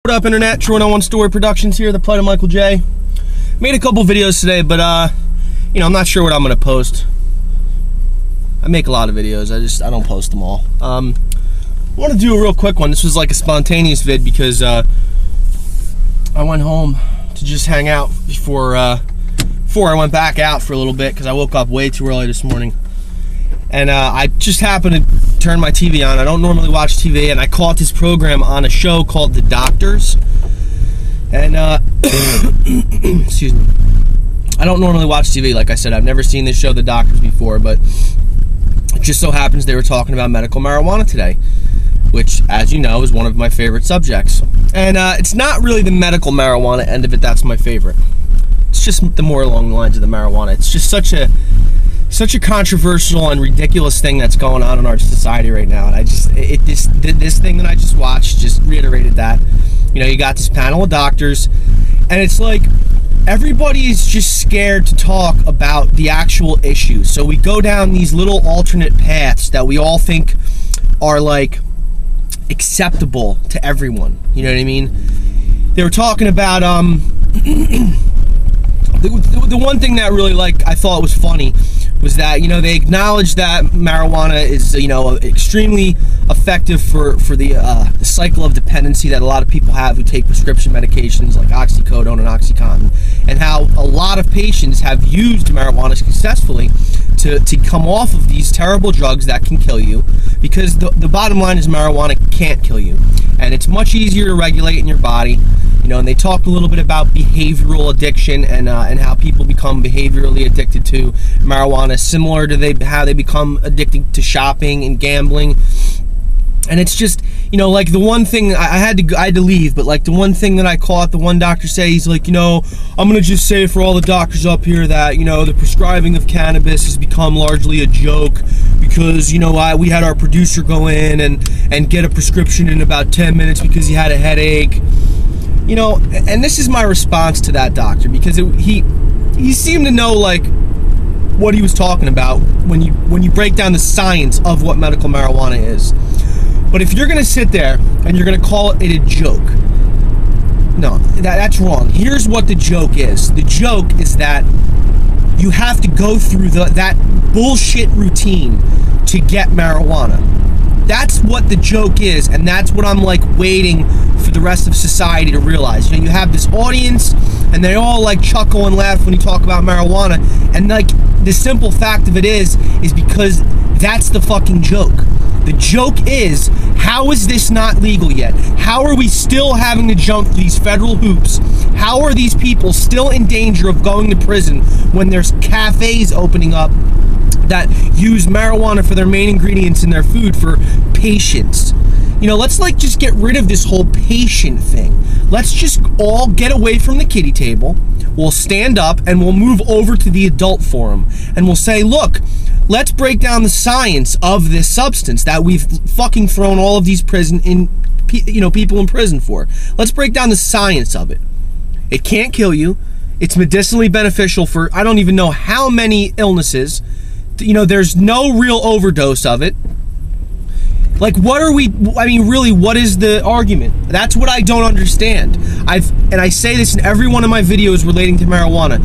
What up, internet? True 101 Story Productions here, the plight of Michael J. Made a couple videos today, but you know, I'm not sure what I'm gonna post. I make a lot of videos, I don't post them all. I want to do a real quick one. This was like a spontaneous vid because I went home to just hang out before I went back out for a little bit because I woke up way too early this morning. And I just happened to turn my TV on. I don't normally watch TV, and I caught this program on a show called The Doctors. And, excuse me. I don't normally watch TV, like I said. I've never seen this show, The Doctors, before, but it just so happens they were talking about medical marijuana today, which, as you know, is one of my favorite subjects. And it's not really the medical marijuana end of it that's my favorite. It's just the more along the lines of the marijuana. It's just such a controversial and ridiculous thing that's going on in our society right now, and this thing that I just watched just reiterated that. You know, you got this panel of doctors, and it's like everybody is just scared to talk about the actual issues. So we go down these little alternate paths that we all think are like acceptable to everyone. You know what I mean? They were talking about the one thing that really I thought was funny was that, you know, they acknowledged that marijuana is, you know, extremely effective for the cycle of dependency that a lot of people have who take prescription medications like oxycodone and oxycontin, and how a lot of patients have used marijuana successfully to come off of these terrible drugs that can kill you, because the bottom line is marijuana can't kill you, and it's much easier to regulate in your body. You know, and they talked a little bit about behavioral addiction and how people become behaviorally addicted to marijuana, similar to how they become addicted to shopping and gambling. And it's just, you know, like the one thing I had to leave, but like the one thing that I caught the one doctor say, he's like, you know, I'm gonna just say for all the doctors up here that, you know, the prescribing of cannabis has become largely a joke, because, you know, we had our producer go in and get a prescription in about 10 minutes because he had a headache. You know, and this is my response to that doctor, because he seemed to know like what he was talking about when you break down the science of what medical marijuana is. But if you're gonna sit there and you're gonna call it a joke, no, that's wrong. Here's what the joke is. The joke is that you have to go through that bullshit routine to get marijuana. That's what the joke is, and that's what I'm like waiting for the rest of society to realize. You know, you have this audience, and they all like chuckle and laugh when you talk about marijuana, and like the simple fact of it is because that's the fucking joke. The joke is, how is this not legal yet? How are we still having to jump through these federal hoops? How are these people still in danger of going to prison when there's cafes opening up that use marijuana for their main ingredients in their food for patients? You know, let's like just get rid of this whole patient thing. Let's just all get away from the kiddie table. We'll stand up and we'll move over to the adult forum, and we'll say, look, let's break down the science of this substance that we've fucking thrown all of these people in prison for. Let's break down the science of it. It can't kill you. It's medicinally beneficial for I don't even know how many illnesses. You know, there's no real overdose of it. Like, really, what is the argument? That's what I don't understand. And I say this in every one of my videos relating to marijuana.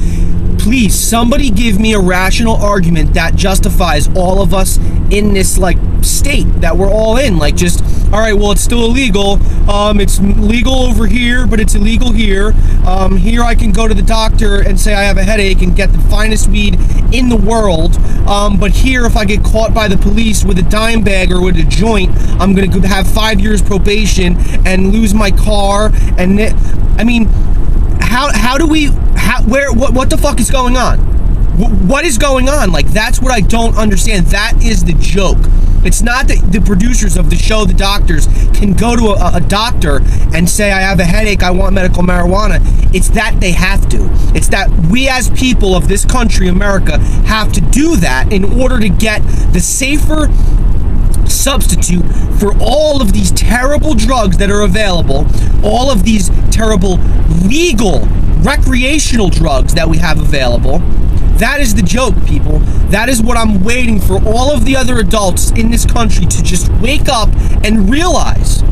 Please, somebody give me a rational argument that justifies all of us in this, like, state that we're all in. Like, just, all right, well, it's still illegal. It's legal over here, but it's illegal here. Here I can go to the doctor and say I have a headache and get the finest weed in the world. But here, if I get caught by the police with a dime bag or with a joint, I'm going to have 5 years probation and lose my car. And I mean, what the fuck is going on? What is going on? Like, that's what I don't understand. That is the joke. It's not that the producers of the show, The Doctors, can go to a doctor and say, I have a headache, I want medical marijuana. It's that they have to. It's that we as people of this country, America, have to do that in order to get the safer substitute for all of these terrible drugs that are available, all of these terrible legal recreational drugs that we have available. That is the joke, people. That is what I'm waiting for all of the other adults in this country to just wake up and realize.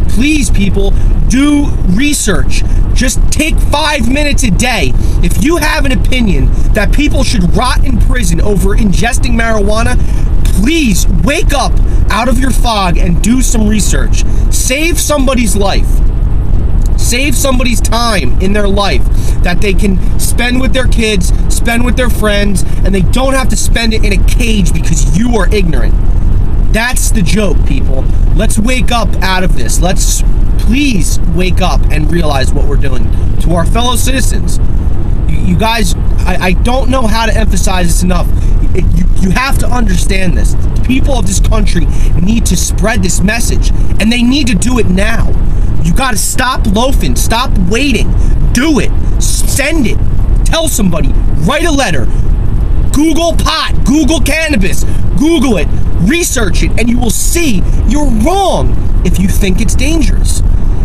Please, people, do research. Just take 5 minutes a day. If you have an opinion that people should rot in prison over ingesting marijuana, please wake up out of your fog and do some research. Save somebody's life. Save somebody's time in their life that they can spend with their kids, spend with their friends, and they don't have to spend it in a cage because you are ignorant. That's the joke, people. Let's wake up out of this. Let's please wake up and realize what we're doing to our fellow citizens. You guys, I don't know how to emphasize this enough. You have to understand this. The people of this country need to spread this message, and they need to do it now. You got to stop loafing. Stop waiting. Do it. Send it. Tell somebody. Write a letter. Google pot. Google cannabis. Google it. Research it, and you will see you're wrong if you think it's dangerous.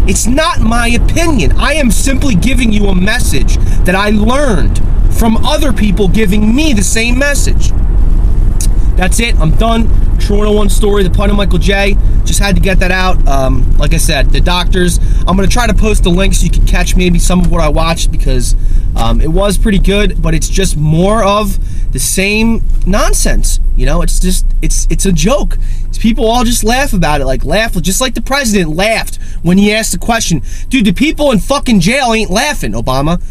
It's not my opinion. I am simply giving you a message that I learned from other people giving me the same message. That's it. I'm done. True 101 story, the Plight of Michael J. Just had to get that out. Like I said, the doctors, I'm going to try to post the link so you can catch maybe some of what I watched, because it was pretty good, but it's just more of the same nonsense. You know, it's just, it's a joke. People all just laugh about it, laugh, just like the president laughed when he asked the question. Dude, the people in fucking jail ain't laughing, Obama.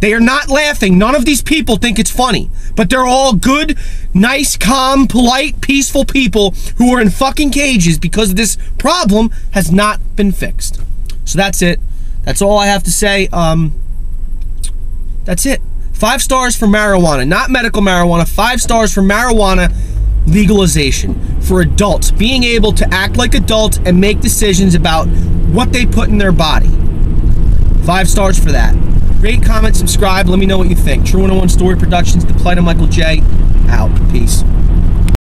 They are not laughing. None of these people think it's funny. But they're all good, nice, calm, polite, peaceful people who are in fucking cages because this problem has not been fixed. So that's it. That's all I have to say. That's it. 5 stars for marijuana. Not medical marijuana. 5 stars for marijuana legalization. For adults. Being able to act like adults and make decisions about what they put in their body. 5 stars for that. Rate, comment, subscribe. Let me know what you think. True 101 Story Productions, The Plight of Michael J. Out. Peace.